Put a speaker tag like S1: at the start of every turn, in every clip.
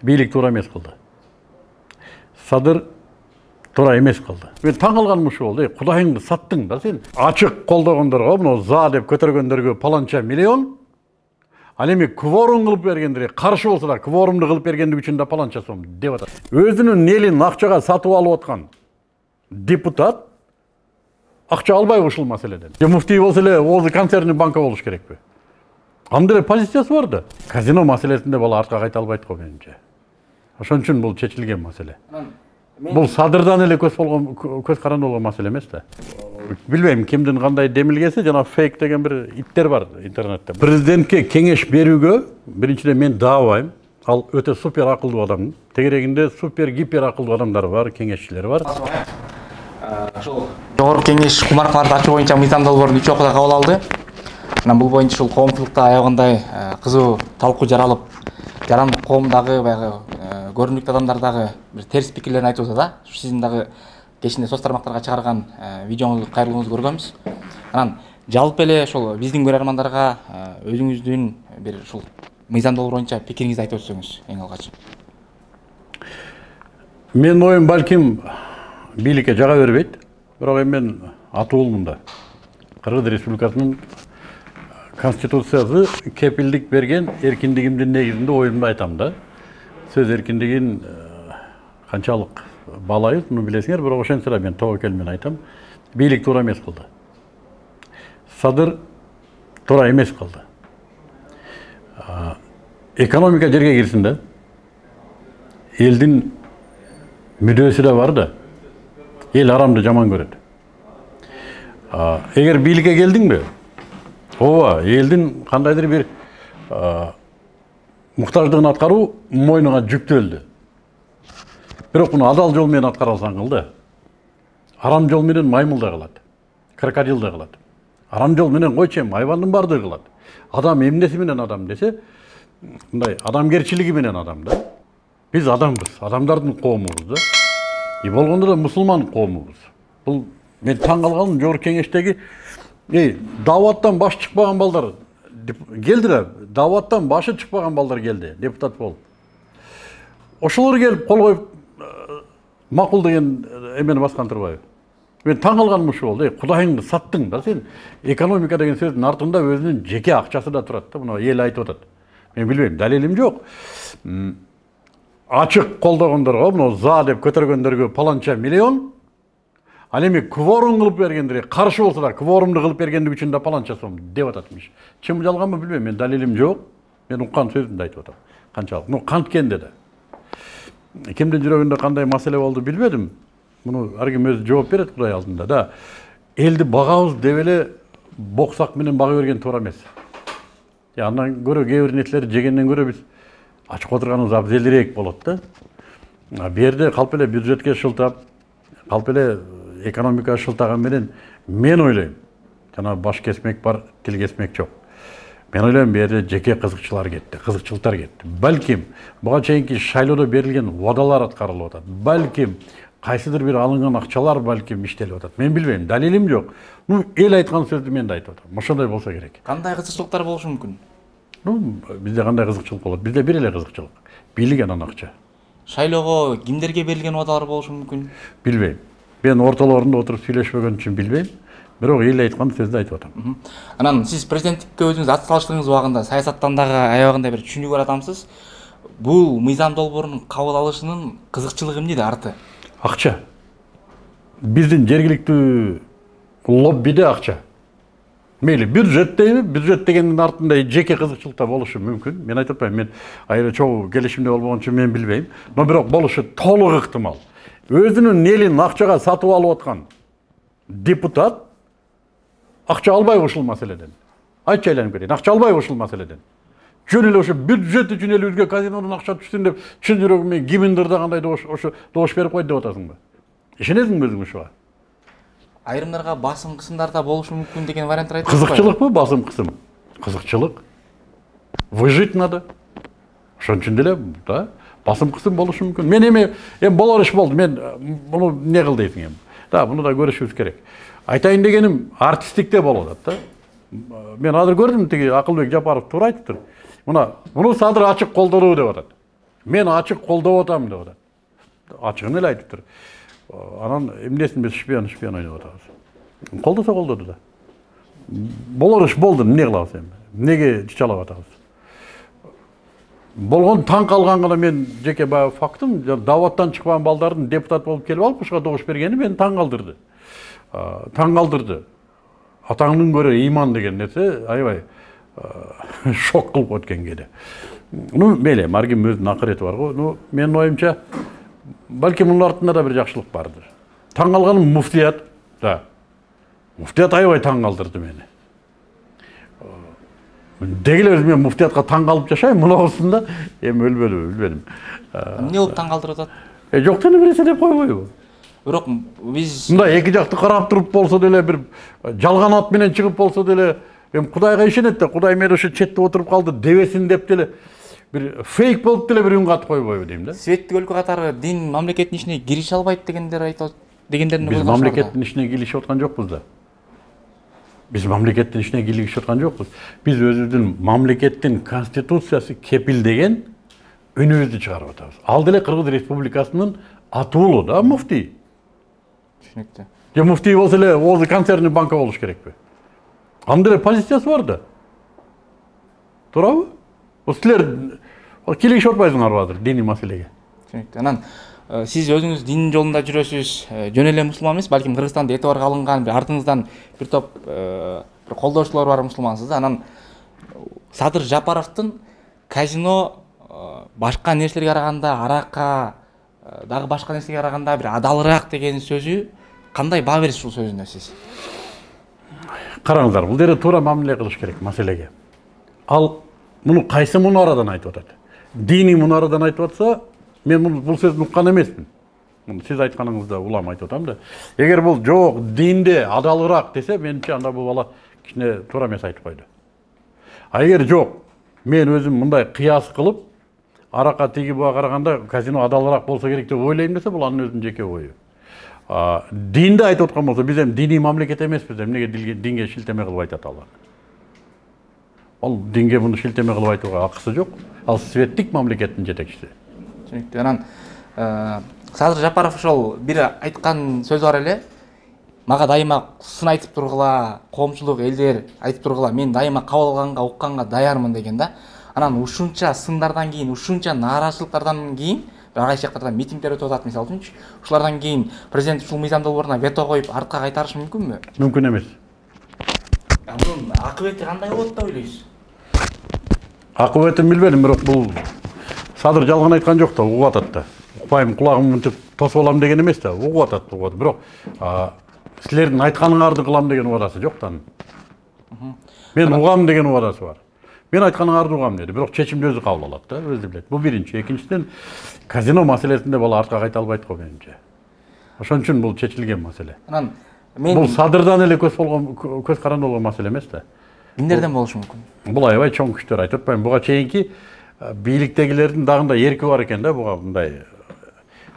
S1: Бийлик туура эмес кылды. Садыр туура эмес кылды. Мен таң калганым ушул болду. Кудайыңды саттың да сен. Ачык колдогондорго, мына за деп көтөргөндөргө паланча миллион, ал эми кворум кылып бергендер, каршы болсо да кворумду кылып бергендиги үчүн да паланча сом деп атат. Өзүнүн элин акчага сатып алып аткан депутат акча албайбы ушул маселеден? Муфтий болсо эле ооз концерни банка болуш керекпи? Андай позициясы бар да. Казино маселесинде бала артка кайта албайт го менимче. Ошон үчүн бул чечилген маселе. Бул садырдан эле көз каранды болгон маселе эмес да. Билбейм кимдин кандай демилгеси, жана фейк деген бир иттер бар интернетте. Президентке кеңеш берүүгө биринчиден мен даабайм. Ал өтө супер акылдуу адам. Тегерегинде супер гипер акылдуу адамдар бар, кеңешчилер бар.
S2: Ушул жогорку кеңеш кумаркаларды ачуу боюнча мыйзам долбоорун 3 окууда кабыл алды. Анан бул боюнча ушул коомчулукта аябагандай кызуу талкуу жаралып, жарандык коомдагы баягы көрүнүктүү адамдар дагы бир терс пикирлерин айтып атат да. Сиздин дагы кечинде соц тармактарга чыгарган видеоңузду кайрылууңузду көргөнбүз. Анан жалпы эле ошол биздин көрөрмандарга өзүңүздүн бир ушул мыйзам долбоор боюнча пикириңизди айтып өтсөңүз эң алгач.
S1: Менин оюм балким бийликке жага бербейт. Бирок эми мен атуулмун да. Кыргыз Республикасынын Конституциясы кепилдик берген эркиндигимдин негизинде оюмду айтам да. Сөз эркиндигин канчалык баалайбыз, муну билесиңер, бирок ошентсе эле мен тобокел менен айтам. Бийлик туура эмес кылды. Садыр туура эмес кылды. Экономика жерге кирсин да. Элдин мүдөөсү да бар да. Эл арамды жаман көрөт. Эгер бийликке келдиңби? Ооба, элдин кандайдыр бир муктаждыгын аткаруу мойнуңа жүктөлдү. Бирок муну адал жол менен аткара алсаң кылды. Арам жол менен маймыл да кылат. Крокодил да кылат. Арам жол менен койчу эми айбандын баардыгы кылат. Адам эмнеси менен адам десе, мындай адамгерчилиги менен адам да. Биз адамбыз, адамдардын коомубуз да. Болгондо да мусулман коомубуз. Бул мен таң калганым жогорку кеңештеги даваттан баш чыкпаган балдар келди да, даваттан башы чыкпаган балдар келди, депутат болуп. Ошолор келип кол коюп макул деген эмени баскан турбайбы? Мен таң калганым ушул болду. Кудайыңды саттың да сен. Экономика деген сөздүн артында өзүнүн жеке акчасы да турат да, мына эл айтып атат. Мен билбейм, далилим жок. Ачык колдогондорго, мына за деп көтөргөндөргө паланча миллион, ал эми кворум кылып бергендер, каршы болсо да кворумду кылып бергендиги үчүн да паланча сом деп ататмыш. Чын жалганбы билбейм, мен далилим жок. Мен уккан сөзүмдү айтып атам. Канчалык? Ну, канткенде да. Кимдин жүрөгүндө кандай маселе болду билбедим. Муну ар ким өзү жооп берет Кудай алдында да. Элди багабыз деп эле боксак менен бага берген туура эмес. Андан көрө кээ бир нерселерди жегенден көрө биз ачып отурганыбыз абзелирээк болот да. Бу жерде калп эле бюджетке шылтап, калп эле экономикага шылтаган менен мен ойлойм. Жана баш кесмек бар, тил кесмек жок. Мен ойлойм, бу жерде жеке кызыкчылар кетти, кызыкчылыктар кетти. Балким буга чейинки шайлоодо берилген убадалар аткарылып атат. Балким кайсыдыр бир алынган акчалар балким иштелип атат. Мен билбейм, далилим жок. Ну, эл айткан сөздү мен да айтып атам. Ошондой болсо керек.
S2: Кандай кызыкчылыктар болушу мүмкүн?
S1: Ну, бизде кандай кызыкчылык болот? Бизде бир эле кызыкчылык. Бийлик анан акча.
S2: Шайлоого кимдерге берилген убадалар болушу мүмкүн? Билбейм.
S1: Мен ортолорунда отуруп сүйлөшпөгөн үчүн билбейм. Бирок эл айткан сөздү айтып атам.
S2: Анан сиз президенттикке өзүңүз ат салыштыгыңыз убагында саясаттан дагы аябагандай бир түшүнүү бар адамсыз. Бул мыйзам долбоорунун кабыл алышынын кызыкчылыгы эмнеде арты? Акча.
S1: Биздин жергиликтүү лоббиде акча. Мейли бюджет дейби, бюджет дегендин артында жеке кызыкчылыкта болушу мүмкүн. Мен айтып атпайм, мен айры чогуу келишимде болбогон үчүн мен билбейм. Но бирок болушу толук ыктымал. Өзүнүн элин акчага сатып алып аткан депутат акча албайбы ушул маселеден? Айтчы айланып кетейин, акча албайбы ушул маселеден? Жөн эле ошо бюджет үчүн элибизге казинодон акча түшсүн деп чын жүрөгүм кимин дырдагандай ошо добуш берип койду деп атасыңбы? Ишенесиңби өзүң ушуга?
S2: Айрымдарга басым кысымдар да болушу мүмкүн деген варианттар айтып
S1: атпайбы? Кызыкчылыкпы басым кысым? Кызыкчылык. Выжить надо. Ошон үчүн деле да, басым кысым болушу мүмкүн. Мен эми болор иш болду. Мен муну эмне кыл дейсиң эми? Да, муну да көрүшүбүз керек. Айтайын дегеним артисттикте болуп атат да. Мен азыр көрдүм, тиги Акылбек Жапаров туура айтыптыр. Муну Садыр ачык колдонуу деп атат. мен ачык колдоп атам деп атат. Ачыгын эле айтып тур. Анан эмнесин биз шпион ойноп атабыз. Колдосо колдоду да. Болор иш болду, эмне кылабыз эми? Эмнеге чычалап атабыз? Болгон таң калган гана мен жеке баягы фактым, даваттан чыккан балдардын депутат болуп келип алып кышка добуш бергени мени таң калдырды. Атаңдын көрө ыйман деген нерсе аябай шок кылып өткөн кээде. Мейли, маргим өзүнүн акырети бар го. Менин оюмча, балким мунун артында да бир жакшылык бардыр. Таң калганым муфтият. Да. Муфтият аябай таң калдырды мени. Дегеле өзүм мен муфтиятка таң калып жашайм, мунусунда эми билбедим.
S2: Эмне болуп таң калтырып атат?
S1: Жок деле бир нерсе деп койбойбу.
S2: Бирок биз
S1: Мындай эки жакты карап туруп болсо деле бир жалган ат менен чыгып болсо деле, эми Кудайга ишенет да, Кудай мени ошо четте отуруп калды дебесин деп деле бир фейк болуп деле бир үн катып койбойбу дейм да.
S2: светтик өлкө катары дин мамлекеттин ичине кирише албайт дегендер айтат.
S1: Биз мамлекеттин ичине киришип аткан жокпуз да. Биз мамлекеттин ичине киришип аткан жокпуз. Биз өзүбүздүн мамлекеттин конституциясы кепилдеген үнүбүздү чыгарып атабыз. Ал деле Кыргыз Республикасынын атуулу да муфтий.
S2: Түшүнүктүү.
S1: Же муфтий болсо эле ооз концерни банка болуш керекпи? Андай деле позициясы бар да. Туурабы? Силер кийлигишип атпайсыңарбы азыр диний маселеге?
S2: Түшүнүктүү. Анан сиз өзүңүз дин жолунда жүрөсүз, жөн эле мусулман эмес, балким Кыргызстанда этибарга алынган, бир артыңыздан бир топ бир колдоочулар бар мусулмансыз да. Анан Садыр Жапаровдун казино башка нерселерге караганда, аракка дагы башка нерселерге караганда бир адалыраак деген сөзү кандай баа бересиз ушул сөзүнө сиз?
S1: Караңыздар, бул жерде туура мамиле кылыш керек маселеге. Ал муну кайсы мунарадан айтып атат? Диний мунарадан айтып атса, мен бул сөздү уккан эмесмин. Сиз айтканыңызда улам айтып атам да. Эгер бул жок, динде адалыраак десе, менимче анда бул бала кичине туура эмес айтып койду. А эгер жок, мен өзүм мындай кыяс кылып, аракка тиги буга караганда казино адалыраак болсо керек деп ойлойм десе, бул анын өзүнүн жеке ою. Динде айтып аткан болсо, биз эми диний мамлекет эмеспиз, эмнеге динге шилтеме кылып айтат алар? Ал динге муну шилтеме кылып айтууга акысы жок. Ал светтик мамлекеттин жетекчиси.
S2: Түшүнүктүү. Анан Садыр Жапаров ошол бир айткан сөзү бар эле. Мага дайыма сын айтып тургула, коомчулук элдер айтып тургула, мен дайыма кабыл алганга, укканга даярмын деген да. Анан ушунча сындардан кийин, ушунча нааразычылыктардан кийин ар кайсы жактарда митингдер өтүп атат, мисалы үчүнчү. Ушулардан кийин президент ушул мыйзам долбооруна вето коюп, артка кайтарышы мүмкүнбү?
S1: Мүмкүн эмес.
S2: Мунун акыбети кандай болот деп ойлойсуз?
S1: Акыбетин билбедим, бирок бул Садыр жалган айткан жок да, угуп атат да. Укпайм, кулагымды мынтип тосуп алам деген эмес да, угуп атат. Бирок силердин айтканыңарды кылам деген убадасы жок да. Мен угам деген убадасы бар. Мен айтканыңарды угам деди, бирок чечимди өзү кабыл алат да, өзү билет. Бул биринчи. Экинчиден, казино маселесинде бала артка кайта албайт го менимче. Ошон үчүн бул чечилген маселе.
S2: Анан мен
S1: бул Садырдан эле көз каранды болгон маселе эмес да.
S2: Кимдерден болушу мүмкүн?
S1: Бул аябай чоң күчтөр, айтып атпайм. Буга чейинки бийликтегилердин дагында эрки бар экен да, буга мындай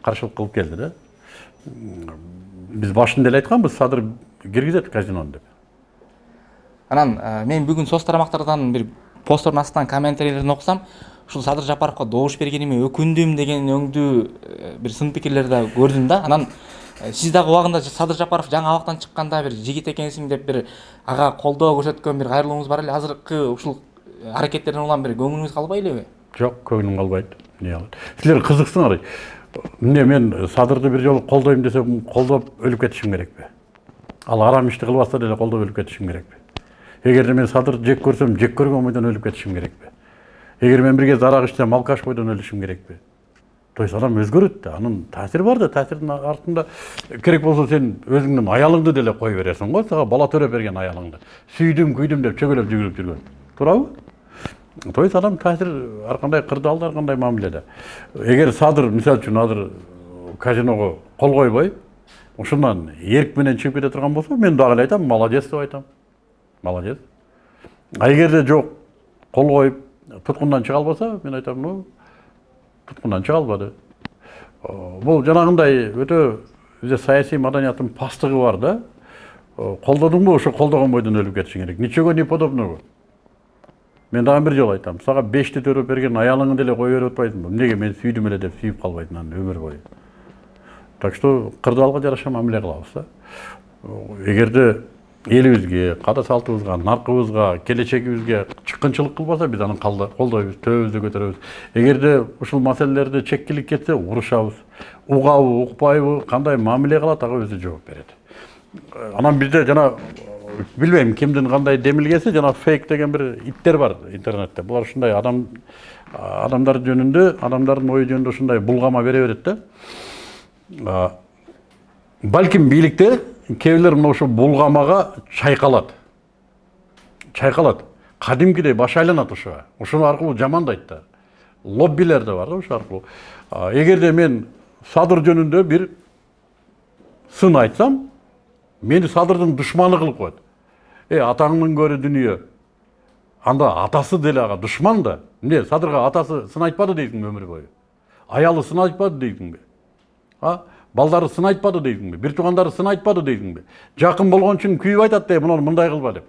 S1: каршылык кылып келди да. Биз башында эле айтканбыз, Садыр киргизет казинону деп.
S2: Анан мен бүгүн соц тарамактардан бир посттун астынан комментарийлерин окусам, ушул Садыр Жапаровго добуш бергениме өкүндүм деген өңдүү бир сын пикирлерди да көрдүм да. Анан сиз дагы убагында Садыр Жапаров жаңы абактан чыкканда бир жигит экенсиң деп бир ага колдоо көрсөткөн бир кайрылууңуз бар эле. Азыркы ушул аракеттерден улам бир көңүлүңүз калбай элеби?
S1: Жок, көңүлүм калбайт. Эмне кылат? Силер кызыксыңар. Эмне мен Садырды бир жолу колдойм десем, колдоп өлүп кетишим керекпи? Ал арам ишти кылбаса деле колдоп өлүп кетишим керекпи? Эгерде мен Садырды жек көрсөм, жек көргөн бойдон өлүп кетишим керекпи? Эгер мен бир кез арак ичсем, алкаш бойдон өлүшүм керекпи? То есть адам өзгөрөт да, анын таасири бар да, таасирдин артында керек болсо сен өзүңдүн аялыңды деле кой бересиң го, сага бала төрөп берген аялыңды. Сүйдүм, күйдүм деп чөгөлөп жүгүрүп жүргөн. Туурабы? То есть адам таасир ар кандай кырдаалда, ар кандай мамиледе. Эгер Садыр, мисалы үчүн азыр казиного кол койбой, ошондон эрк менен чыгып кете турган болсо, мен дагы эле айтам, молодец деп айтам. Молодец. А эгерде жок, кол коюп, туткундан чыга албаса, мен айтам, ну, туткундан чыга албады. Бул жанагындай өтө бизде саясий маданияттын пастыгы бар да. Колдодуңбу, ошо колдогон бойдон өлүп кетишиң керек. Ничего не подобного. Мен дагы бир жолу айтам. Сага 5ти төрөп берген аялыңды деле кое берип атпайсыңбы? Эмнеге мен сүйдүм эле деп сүйүп калбайсың аны өмүр бою. Так что кырдаалга жараша мамиле кылабыз да. Эгерде элибизге, када салтыбызга, наркыбызга, келечегибизге чыккынчылык кылбаса, биз аны колдойбуз, төбөбүздү көтөрөбүз. Эгерде ушул маселелерде чеккилик кетсе, урушабыз. Угабы, укпайбы, кандай мамиле кылат, ага өзү жооп берет. Анан бизде жана билбейм кимдин кандай демилгеси, жана фейк деген бир иттер бар интернетте. Булар ушундай адамдар жөнүндө, адамдардын ою жөнүндө ушундай булгама бере берет да. Балким бийликте кээбилер мына ошо булгамага чайкалат. Кадимкидей баш айланат ошого. Ошону аркылуу жамандайт да. Лоббилер да бар да ошо аркылуу. Эгерде мен Садыр жөнүндө бир сын айтсам, мени Садырдын душманы кылып коет. Атаңдын көрү дүнүйө. Анда атасы деле ага душман да. Эмне Садырга атасы сын айтпады дейсиңби өмүр бою? Аялы сын айтпады дейсиңби? Балдары сын айтпады дейсиңби? Бир туугандары сын айтпады дейсиңби? Жакын болгон үчүн күйүп айтат да, муну мындай кылба деп.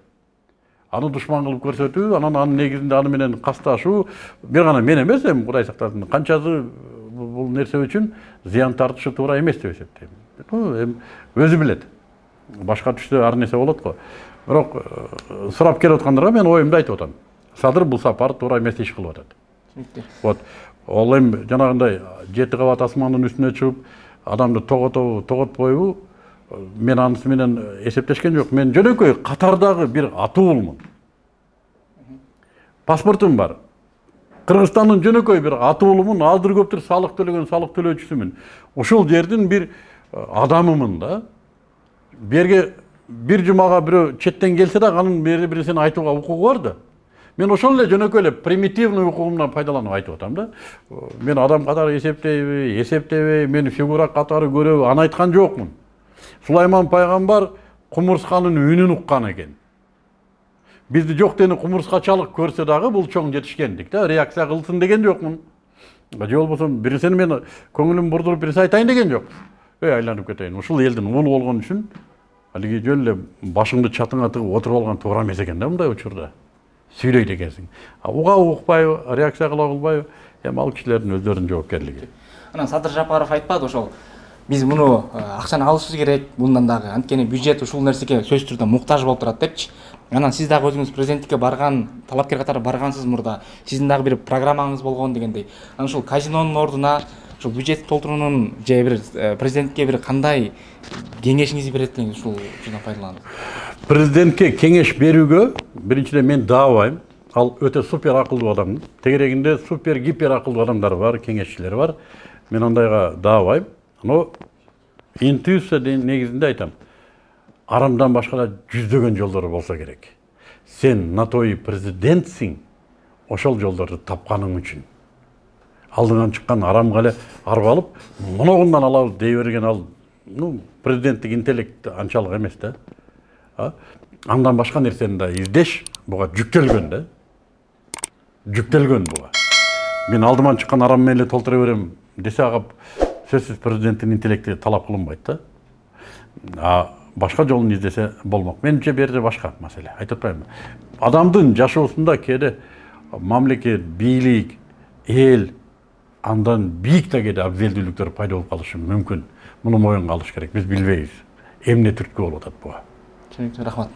S1: Аны душман кылып көрсөтүү, анын негизинде аны менен касташуу, бир гана мен эмес, Кудай сактасын, канчасы бул нерсе үчүн зыян тартышы туура эмес деп эсептейм. Өзү билет. Башка түштө ар нерсе болот го. Бирок сурап келип аткандарга мен оюмду айтып атам. Садыр бул сапар туура эмес иш кылып атат. Вот. Ол жанагындай 7 кабат асмандын үстүнө чыгып, адамды тоготпойбу, мен анысы менен эсептешкен жок. Мен жөнөкөй Катардагы бир атуулмун. Паспортум бар. Кыргызстандын жөнөкөй бир атуулумун, алдыр көптүр салык төлөгөн салык төлөөчүсүмүн. Ушул жердин бир адамымын да. Берге бир жумага бирөө четтен келсе да, анын бирисин айтууга укугу бар да. Мен ошол эле жөнөкөй эле примитивный укугумдан пайдаланып айтып атам да. Мен адам катары эсептебей, мен фигура катары көрөбү, аны айткан жокмун. Сулайман пайгамбар кумурсканын үнүн уккан экен. Бизди жок дени кумурскачалык көрсө дагы бул чоң жетишкендик да, реакция кылсын деген жокмун. Же болбосо бирисини мен көңүлүм бурдуруп бирсе айтайын деген жок. Айланып кетейин. Ушул элдин уулу болгон үчүн алиги жөн эле башыңды чатыңа тыгып отуруп алган туура эмес экен да мындай учурда. Сүйлөйт экенсиң. Угабы укпайбы, реакция кыла кылбайбы, ал кишилердин өздөрүнүн жоопкерлиги.
S2: Анан Садыр Жапаров айтпады ошол. Биз муну акчаны алышыбыз керек, мындан дагы. Анткени бюджет ушул нерсеге сөзсүз түрдө муктаж болуп турат депчи. Анан сиз дагы өзүңүз президенттикке барган, талапкер катары баргансыз мурда. Сиздин дагы бир программаңыз болгон дегендей. Анан ушул казинонун ордуна ушул бюджет толтуруунун же бир президентке бир кандай кеңешиңизди берет элеңиз ушул учурдан пайдаланып?
S1: Президентке кеңеш берүүгө биринчиден мен даабайм. Ал өтө супер акылдуу адам. Тегерегинде супер гипер акылдуу адамдар бар, кеңешчилер бар. Мен андайга даабайм. Но интуиция негизинде айтам. Арамдан башка да жүздөгөн жолдору болсо керек. Сен на той президентсиң, ошол жолдорду тапканың үчүн. Алдыңан чыккан арамга эле арба алып, моногундан алабыз дей берген ал, президенттик интеллект анчалык эмес да. Андан башка нерсени да издеш, буга жүктөлгөн да. Жүктөлгөн буга. Мен алдыман чыккан арам менен эле толтура берем десе ага сөзсүз президенттин интеллекти талап кылынбайт да. Башка жолун издесе болмок. Менимче берде башка маселе. Айтып атпаймынбы? Адамдын жашоосунда кээде мамлекет, бийлик, эл андан бийик да кээде абзелдүүлүктөр пайда болуп калышы мүмкүн. Муну моюнга алыш керек. Биз билбейбиз. Эмне түрткү болуп атат буга.
S2: Рахмат.